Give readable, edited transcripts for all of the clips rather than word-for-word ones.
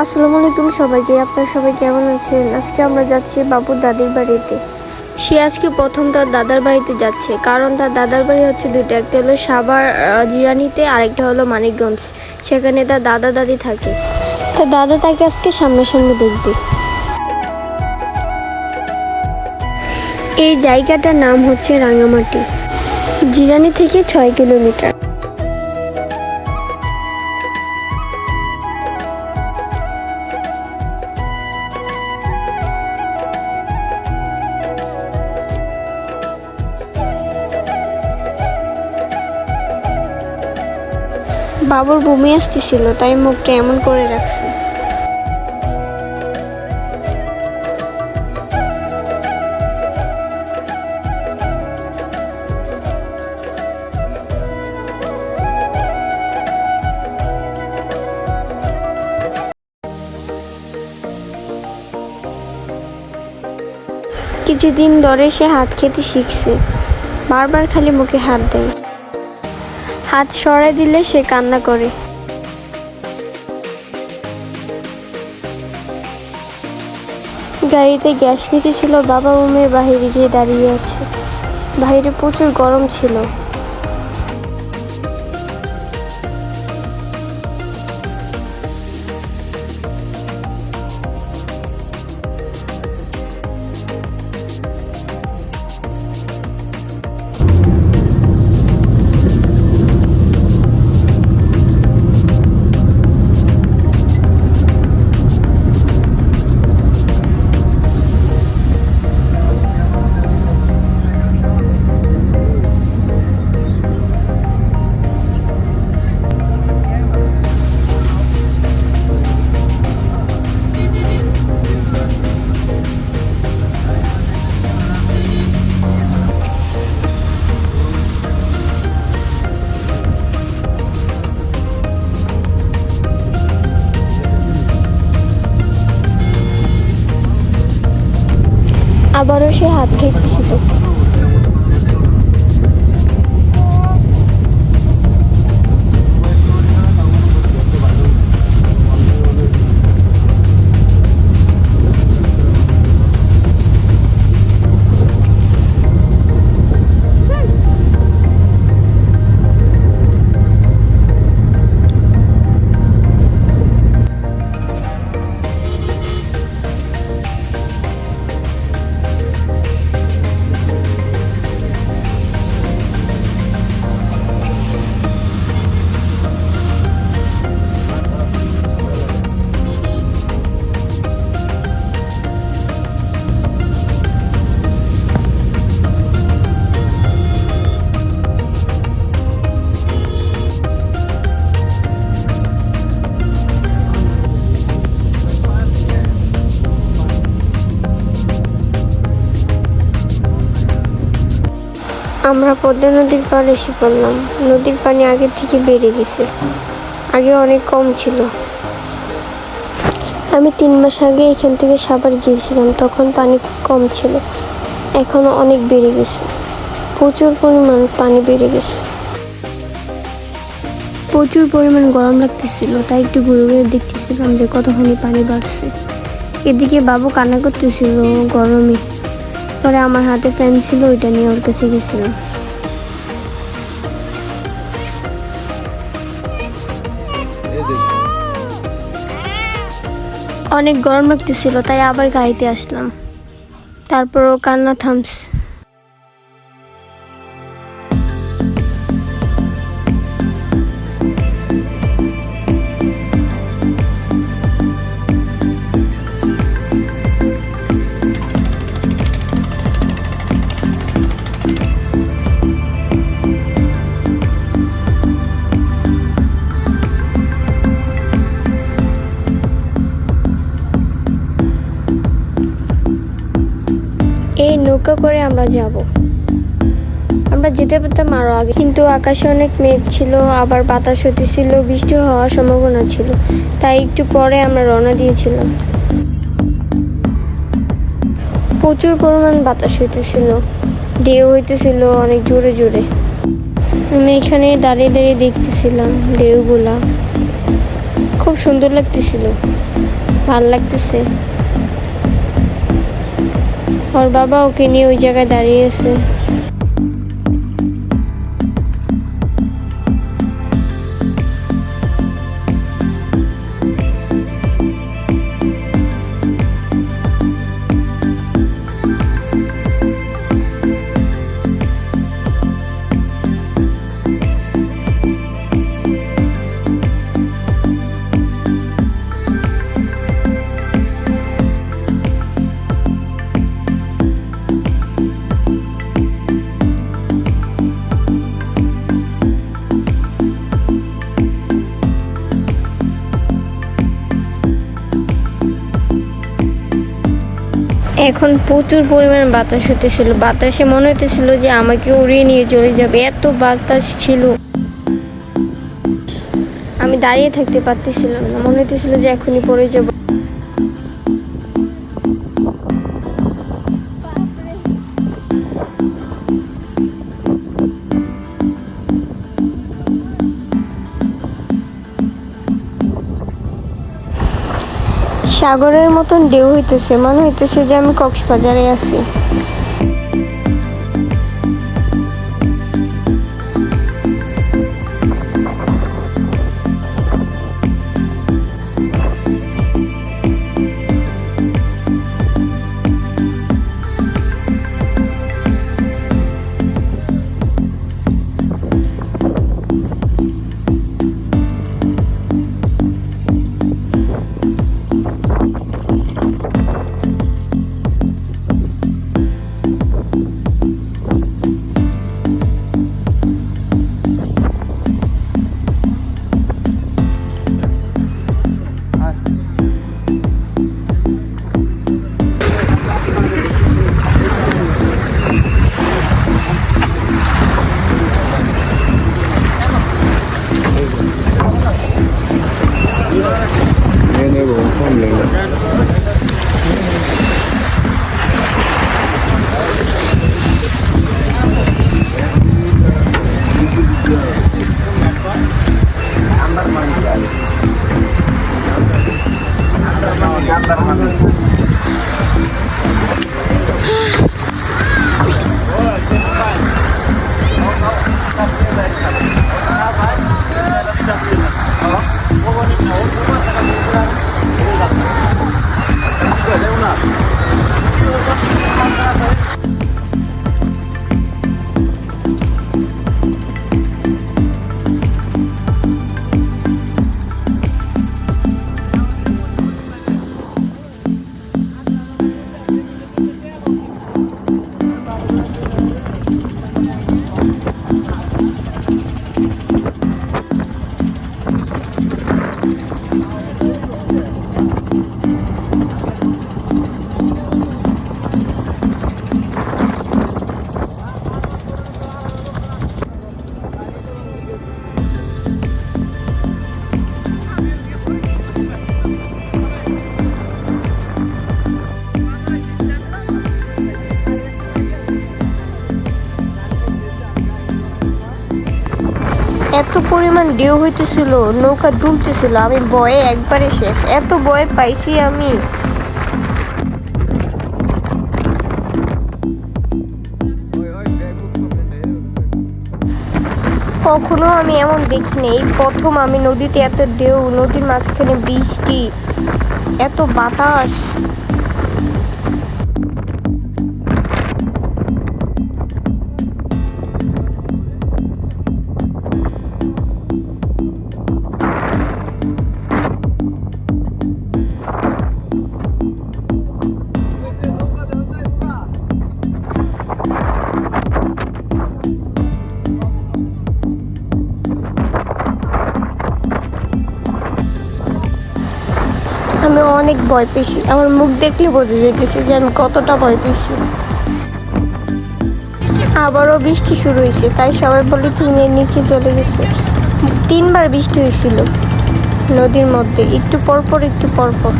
আসসালামু আলাইকুম সবাইকে। আপনারা সবাই কেমন আছেন? আজকে আমরা যাচ্ছি বাবুর দাদির বাড়িতে। সে আজকে প্রথম তার দাদার বাড়িতে যাচ্ছে, কারণ তার দাদার বাড়ি হচ্ছে দুটো, একটা হলো সাভার জিরানিতে, আরেকটা হলো মানিকগঞ্জ। সেখানে তার দাদা দাদি থাকে। তার দাদা তাকে আজকে সামনাসামনি দেখবে। এই জায়গাটার নাম হচ্ছে রাঙামাটি, জিরানি থেকে 6 কিলোমিটার। বাবুর বমি আসতেছিল, তাই মুখটা এমন করে রাখছে। কিছুদিন ধরে সে হাত খেতে শিখছে, বারবার খালি মুখে হাত দেয়। হাত সরাই দিলে সে কান্না করে। গাড়িতে গ্যাস নিতেছিল, বাবা ও মেয়ে বাহিরে গিয়ে দাঁড়িয়ে আছে। বাইরে প্রচুর গরম ছিল। আবারও সে হাত খেতেছিল। আমরা পদ্মা নদীর পাড় এসে পড়লাম। নদীর পানি আগের থেকে বেড়ে গেছে, আগে অনেক কম ছিল। আমি 3 মাস আগে এখান থেকে সাভার গিয়েছিলাম, তখন পানি খুব কম ছিল, এখন অনেক বেড়ে গেছে। প্রচুর পরিমাণ পানি বেড়ে গেছে। প্রচুর পরিমাণ গরম লাগতেছিল, তাই একটু ঘুরে ঘুরে দেখতেছিলাম যে কতখানি পানি বাড়ছে। এদিকে বাবু কান্না করতেছিল গরমে। পরে আমার হাতে ফ্যান ছিল, ওইটা নিয়ে ওর কাছে গেছিলাম। অনেক গরম লাগতেছিল, তাই আবার গাড়িতে আসলাম। তারপর ও কান্না থামছে। এই নৌকা করে আমরা যাব। আমরা যেতে পারতাম আরো আগে, কিন্তু আকাশে অনেক মেঘ ছিল, আবার বাতাস হতেছিল, বৃষ্টি হওয়ার সম্ভাবনা ছিল, তাই একটু পরে আমরা রওনা দিয়েছিলাম। প্রচুর পরিমাণ বাতাস হইতেছিল, ঢেউ হইতেছিল অনেক জোরে জোরে। আমি এখানে দাঁড়িয়ে দাঁড়িয়ে দেখতেছিলাম ঢেউগুলা। খুব সুন্দর লাগতেছিল, ভাল লাগতেছে। ওর বাবা ওকে নিয়ে ওই জায়গায় দাঁড়িয়ে আছে। এখন প্রচুর পরিমাণ বাতাস হতেছিল, বাতাসে মনে হতেছিল যে আমাকে উড়িয়ে নিয়ে চলে যাবে, এত বাতাস ছিল। আমি দাঁড়িয়ে থাকতে পারতেছিলাম না, মনে হতেছিল যে এখনই পড়ে যাব। সাগরের মতন ঢেউ হইতেছে, মনে হইতেছে যে আমি কক্সবাজারে আছি। এত পরিমাণ ঢেউ হইতেছিল, নৌকা দুলতেছিল, আমি ভয়ে একবারে শেষ, এত ভয় পাইছি আমি। কখনো আমি এমন দেখিনি, এই প্রথম আমি নদীতে এত ঢেউ, নদীর মাঝখানে বৃষ্টি, এত বাতাস। আমি অনেক ভয় পেয়েছি, আমার মুখ দেখলে বোঝা যেতেছে যে আমি কতটা ভয় পেয়েছি। আবারও বৃষ্টি শুরু হয়েছে, তাই সবাই বলে টিনের নিচে চলে গেছে। 3বার বৃষ্টি হয়েছিল নদীর মধ্যে, একটু পরপর একটু পরপর।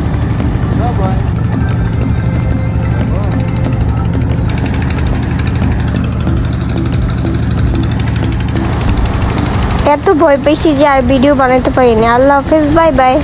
এত ভয় পেয়েছি যে আর ভিডিও বানাতে পারিনি। আল্লাহ হাফেজ, বাই বাই।